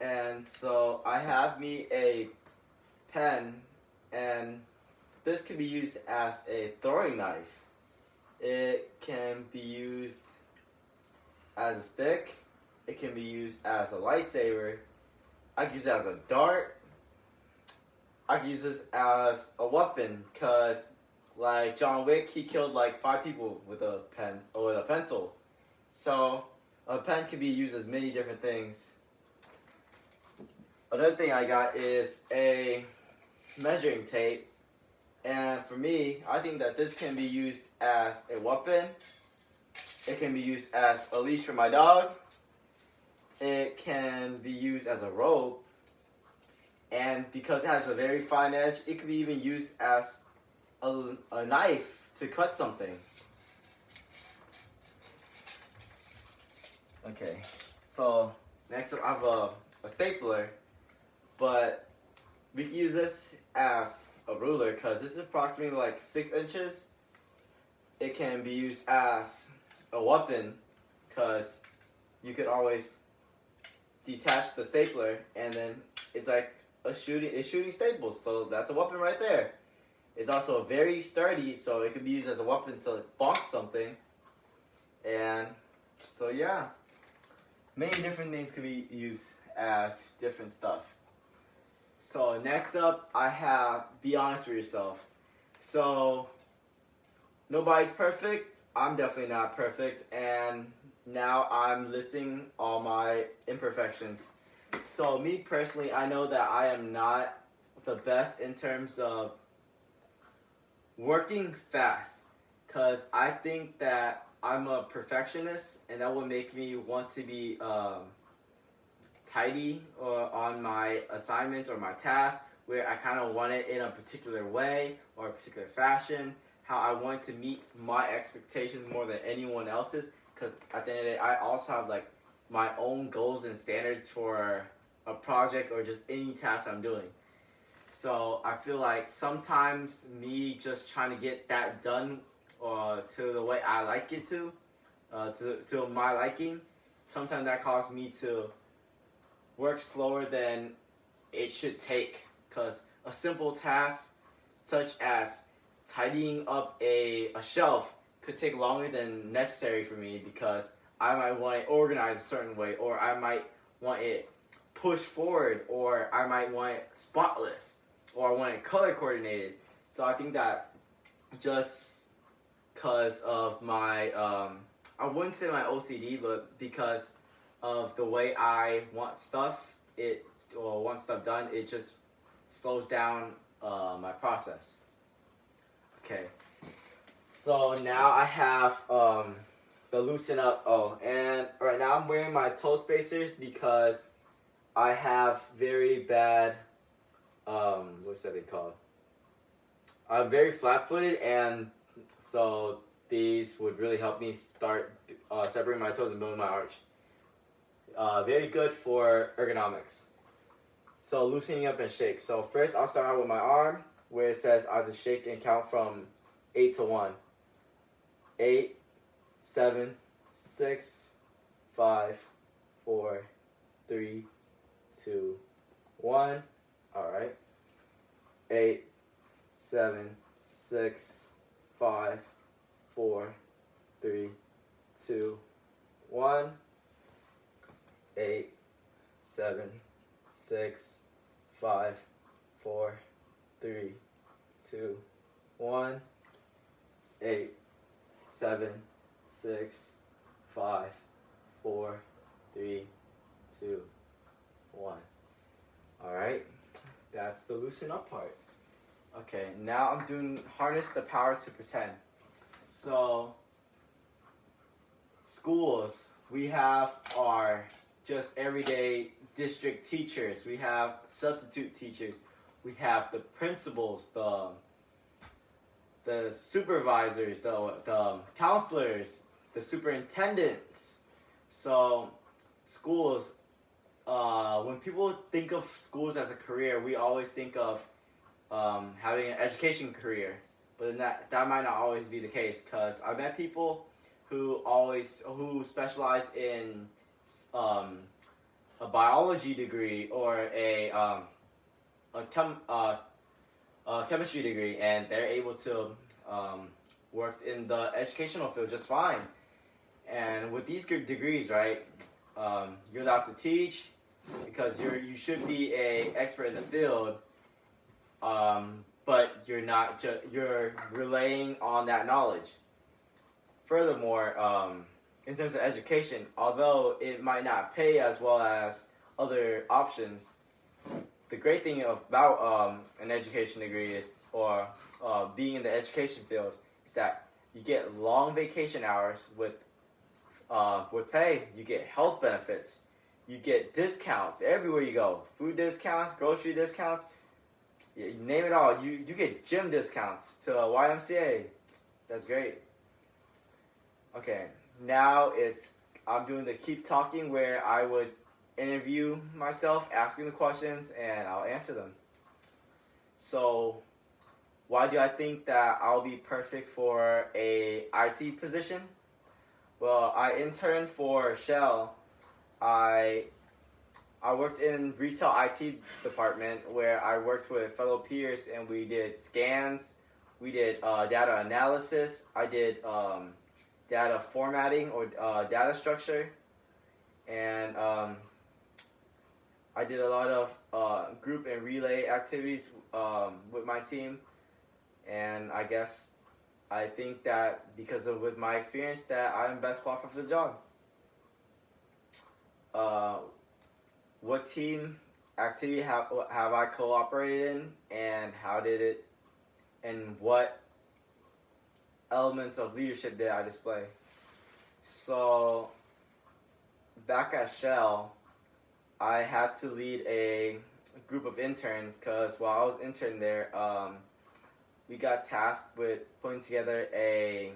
And so I have me a pen, and this can be used as a throwing knife. It can be used as a stick. It can be used as a lightsaber. I can use it as a dart. I can use this as a weapon because, like John Wick, he killed like 5 people with a pen or with a pencil. So a pen can be used as many different things. Another thing I got is a measuring tape. And for me, I think that this can be used as a weapon. It can be used as a leash for my dog. It can be used as a rope. And because it has a very fine edge, it can be even used as a knife to cut something. Okay, so next up I have a stapler, but we can use this as a ruler because this is approximately like 6 inches. It can be used as a weapon because you could always detach the stapler and then it's like it's shooting staples, so that's a weapon right there. It's also very sturdy, so it could be used as a weapon to bonk something. And so yeah, many different things could be used as different stuff. So next up, I have be honest with yourself. So nobody's perfect. I'm definitely not perfect, and now I'm listing all my imperfections. So me personally, I know that I am not the best in terms of working fast, because I think that I'm a perfectionist, and that would make me want to be tidy or on my assignments or my tasks, where I kind of want it in a particular way or a particular fashion, how I want to meet my expectations more than anyone else's, because at the end of the day, I also have like my own goals and standards for a project or just any task I'm doing. So I feel like sometimes me just trying to get that done to the way I like it to my liking, sometimes that causes me to work slower than it should take. Because a simple task such as tidying up a shelf could take longer than necessary for me because I might want it organized a certain way, or I might want it pushed forward, or I might want it spotless, or I want it color coordinated. So I think that just because of my, I wouldn't say my OCD, but because of the way I want stuff, want stuff done, it just slows down my process. Okay. So now I have the loosen up. Oh, and right now I'm wearing my toe spacers because I have very bad, what's that they called? I'm very flat-footed, and so these would really help me start separating my toes and building my arch. Very good for ergonomics. So loosening up and shake. So first I'll start out with my arm, where it says I have to shake and count from 8 to 1. 8, 7, 6, 5, 4, 3, 2, 1. Alright. 8, 7, 6, 5, 4, 3, 2, 1. 8, 7, 6, 5, 4, 3, 2, 1. 8, 7, 6, 5, 4, 3, 2, 1. Alright, that's the loosen up part. Okay, now I'm doing harness the power to pretend. So, schools, we have our just everyday district teachers. We have substitute teachers. We have the principals, the supervisors, the counselors, the superintendents. So schools, when people think of schools as a career, we always think of having an education career. But that might not always be the case, because I met people who specialize in a biology degree or a chemistry degree, and they're able to work in the educational field just fine. And with these degrees, right, you're allowed to teach because you should be a expert in the field, but you're not you're relying on that knowledge. Furthermore, in terms of education, although it might not pay as well as other options, the great thing about an education degree is, or being in the education field, is that you get long vacation hours with pay. You get health benefits. You get discounts everywhere you go. Food discounts, grocery discounts, you name it all. You get gym discounts to YMCA. That's great. Okay, now I'm doing the keep talking where I would interview myself, asking the questions, and I'll answer them. So, why do I think that I'll be perfect for a IT position? Well, I interned for Shell. I worked in retail IT department where I worked with fellow peers and we did scans, we did data analysis, I did data formatting or data structure, and I did a lot of group and relay activities with my team, and I think that because of with my experience that I'm best qualified for the job. What team activity have I cooperated in, and how did it, and what elements of leadership did I display? So back at Shell, I had to lead a group of interns because while I was interning there, we got tasked with putting together a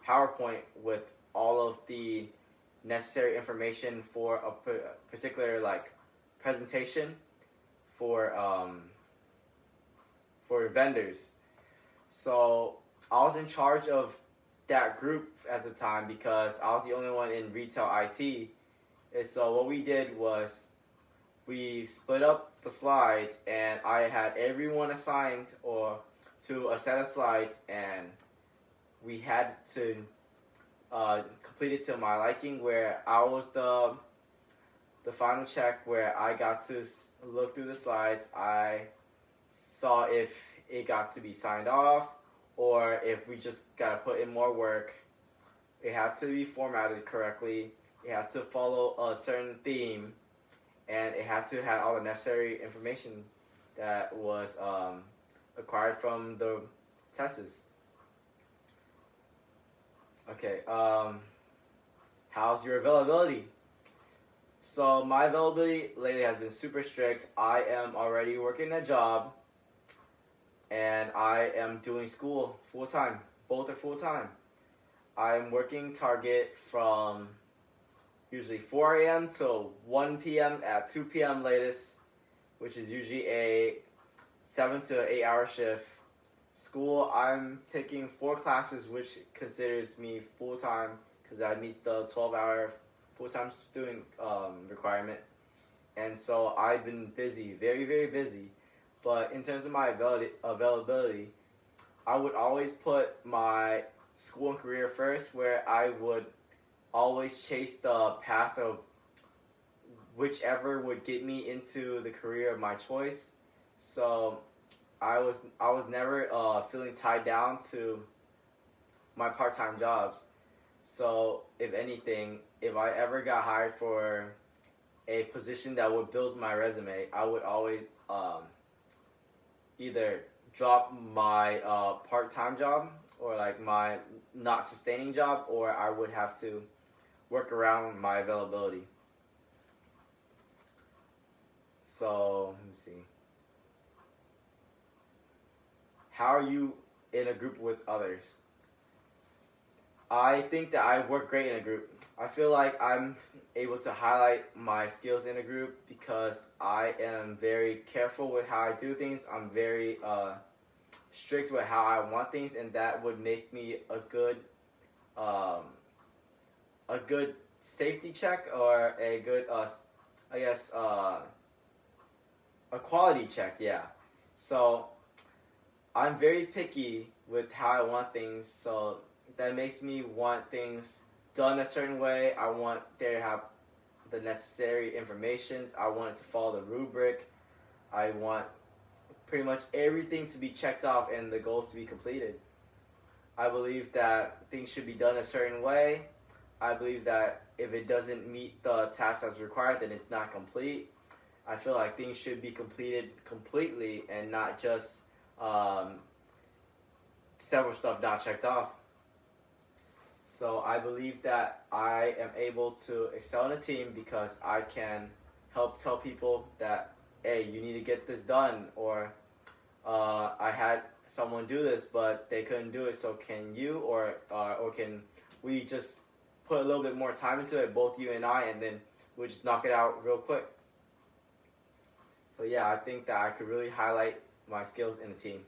PowerPoint with all of the necessary information for a particular presentation for vendors. So I was in charge of that group at the time because I was the only one in retail IT. And so what we did was we split up the slides, and I had everyone assigned to a set of slides, and we had to complete it to my liking, where I was the final check, where I got to look through the slides. I saw if it got to be signed off or if we just got to put in more work. It had to be formatted correctly. It had to follow a certain theme, and it had to have all the necessary information that was acquired from the tests. Okay, how's your availability? So my availability lately has been super strict. I am already working a job, and I am doing school full-time. Both are full-time. I'm working Target from usually 4 a.m. to 1 p.m. at 2 p.m. latest, which is usually a 7 to 8 hour shift. School, I'm taking 4 classes, which considers me full-time because that meets the 12-hour full-time student requirement. And so I've been busy, very, very busy. But in terms of my availability, I would always put my school and career first, where I would always chase the path of whichever would get me into the career of my choice. So I was never feeling tied down to my part-time jobs. So if anything, if I ever got hired for a position that would build my resume, I would always either drop my part-time job or my not sustaining job, or I would have to work around my availability. So let me see. How are you in a group with others? I think that I work great in a group. I feel like I'm able to highlight my skills in a group because I am very careful with how I do things. I'm very strict with how I want things, and that would make me a good safety check or a good I guess, a quality check, yeah. So I'm very picky with how I want things, so that makes me want things done a certain way. I want there to have the necessary informations. I want it to follow the rubric. I want pretty much everything to be checked off and the goals to be completed. I believe that things should be done a certain way. I believe that if it doesn't meet the task that's required, then it's not complete. I feel like things should be completed completely and not just several stuff not checked off. So I believe that I am able to excel in a team because I can help tell people that, hey, you need to get this done, or I had someone do this, but they couldn't do it. So can you, or can we just put a little bit more time into it, both you and I, and then we'll just knock it out real quick. So yeah, I think that I could really highlight my skills in a team.